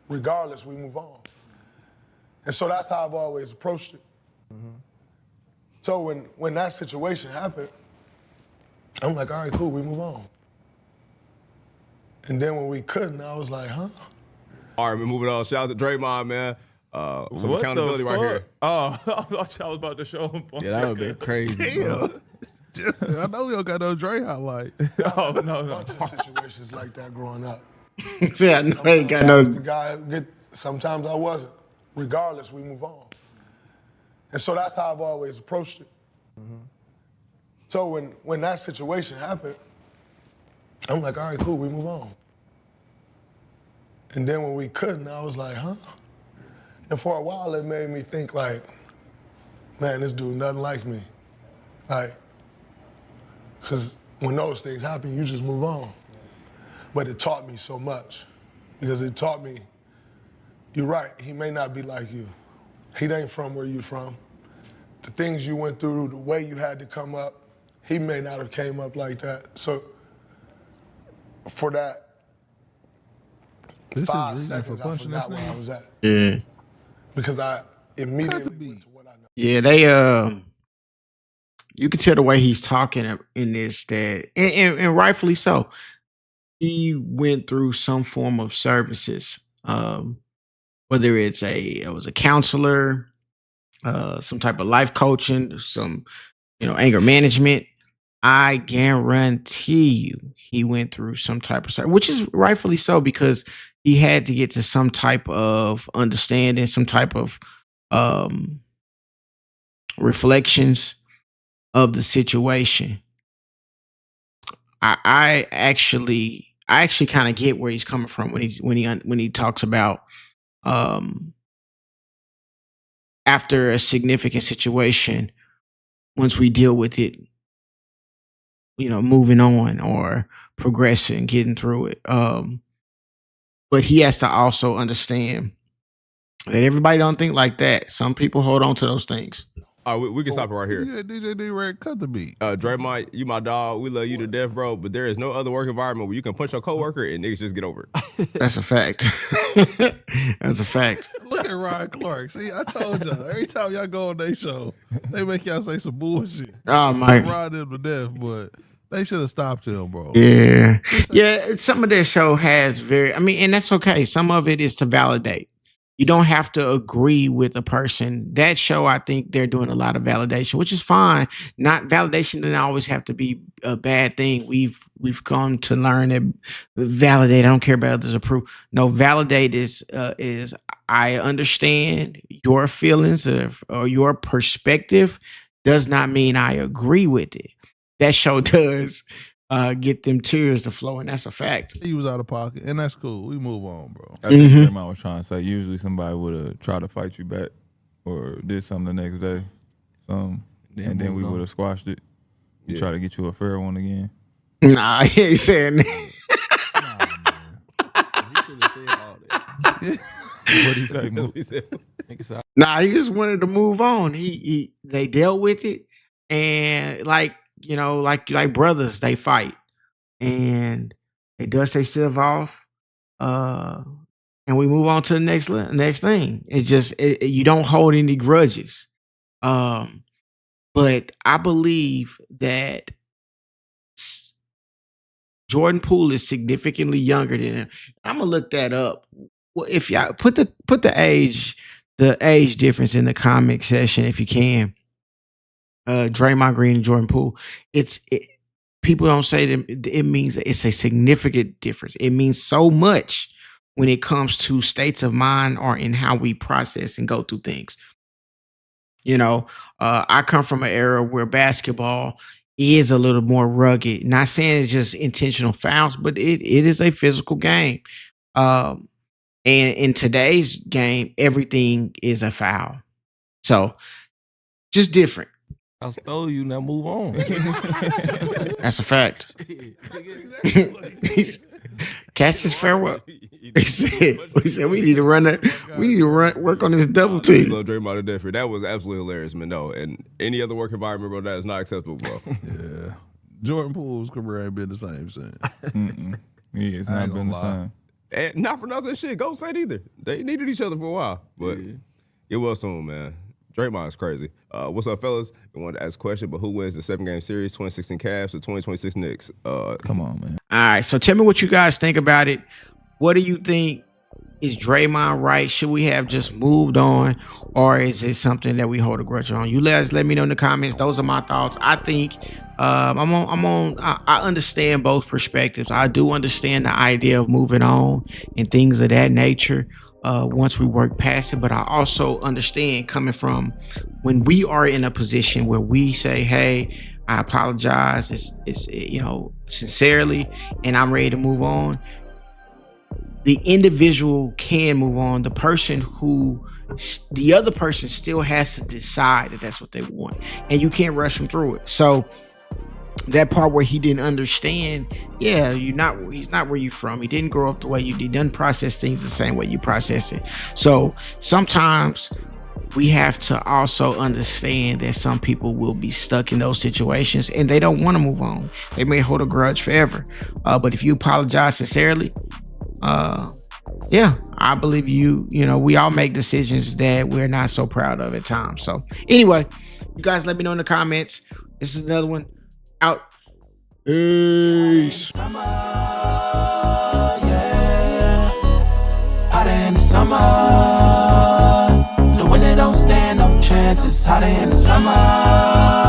regardless, we move on. And so that's how I've always approached it. So when that situation happened, I'm like, all right, cool, we move on. And then when we couldn't, I was like, huh? All right, we're moving on. Shout out to Draymond, man. Some What accountability the right fuck? here. Oh, I thought y'all was about to show him. Yeah, that would be crazy. Bro. I know we don't got no Dre highlight. Oh, no. Bunch of situations like that growing up. See, I know he got I no. was the guy, sometimes I wasn't. Regardless, we move on. And so that's how I've always approached it. So when that situation happened, I'm like, all right, cool, we move on. And then when we couldn't, I was like, huh? And for a while, it made me think like, man, this dude nothing like me. Like, because when those things happen, you just move on. But it taught me so much because it taught me, you're right, he may not be like you. He ain't from where you from. The things you went through, the way you had to come up, he may not have came up like that. So for that This 5 is reason for seconds, I punching this forgot where I nigga. was at. Yeah, Because I immediately Cut the beat. went to what I know. yeah. They you can tell the way he's talking in this that, and rightfully so. He went through some form of services, whether it was a counselor, some type of life coaching, some anger management. I guarantee you he went through some type of service, which is rightfully so because he had to get to some type of understanding, some type of reflections of the situation. I actually kind of get where he's coming from when he talks about after a significant situation, once we deal with it, moving on or progressing, getting through it. But he has to also understand that everybody don't think like that. Some people hold on to those things. All right, we can stop it right here. Yeah, DJ D-Red, cut the beat. Draymond, you my dog. We love you to death, bro. But there is no other work environment where you can punch your coworker and niggas just get over it. That's a fact. That's a fact. Look at Ryan Clark. See, I told y'all, every time y'all go on their show, they make y'all say some bullshit. Oh my. Ride them to death, but they should have stopped him, bro. Yeah. Yeah. Some of this show has and that's okay. Some of it is to validate. You don't have to agree with a person. That show, I think they're doing a lot of validation, which is fine. Not validation doesn't always have to be a bad thing. We've come to learn that validate. I don't care about others' approve. No, validate is I understand your feelings or your perspective. Does not mean I agree with it. That show does get them tears to flow, and that's a fact. He was out of pocket, and that's cool. We move on, bro. I think Draymond was trying to say usually somebody would have tried to fight you back or did something the next day. And then we would have squashed it. You try to get you a fair one again. Nah, he ain't saying that. He should have said all that. What'd he say? He said, Nah, he just wanted to move on. They dealt with it, and like brothers, they fight, and they dust themselves off, and we move on to the next thing. It just you don't hold any grudges, but I believe that Jordan Poole is significantly younger than him. I'm gonna look that up. Well, if y'all put the age difference in the comment section if you can. Draymond Green and Jordan Poole. People don't say that it means it's a significant difference. It means so much when it comes to states of mind or in how we process and go through things. I come from an era where basketball is a little more rugged. Not saying it's just intentional fouls, but it is a physical game. And in today's game, everything is a foul. So just different. I stole you, now move on. That's a fact. Catch his farewell. He said we need to work on this double team. love Draymond to death. That was absolutely hilarious, man. No, and any other work environment, bro, that is not acceptable, bro. Yeah. Jordan Poole's career ain't been the same since. Yeah, it's not been the same. And not for nothing, shit. Go State either. They needed each other for a while, but it was soon, man. Draymond is crazy. What's up, fellas? I wanted to ask a question, but who wins the 7-game series, 2016 Cavs or 2026 Knicks? Come on, man. All right, so tell me what you guys think about it. What do you think? Is Draymond right? Should we have just moved on, or is it something that we hold a grudge on? You let me know in the comments. Those are my thoughts. I think I understand both perspectives. I do understand the idea of moving on and things of that nature once we work past it. But I also understand coming from when we are in a position where we say, "Hey, I apologize," it's sincerely, and I'm ready to move on. The individual can move on. The other person still has to decide that that's what they want, and you can't rush them through it. So that part where he didn't understand, he's not where you're from. He didn't grow up the way you did. He doesn't process things the same way you process it. So sometimes we have to also understand that some people will be stuck in those situations and they don't want to move on. They may hold a grudge forever. But if you apologize sincerely, I believe we all make decisions that we're not so proud of at times. So anyway, you guys let me know in the comments. This is another one out. Peace. Summer, yeah. Hotter in the summer. The winter don't stand no chances. Hotter in the summer.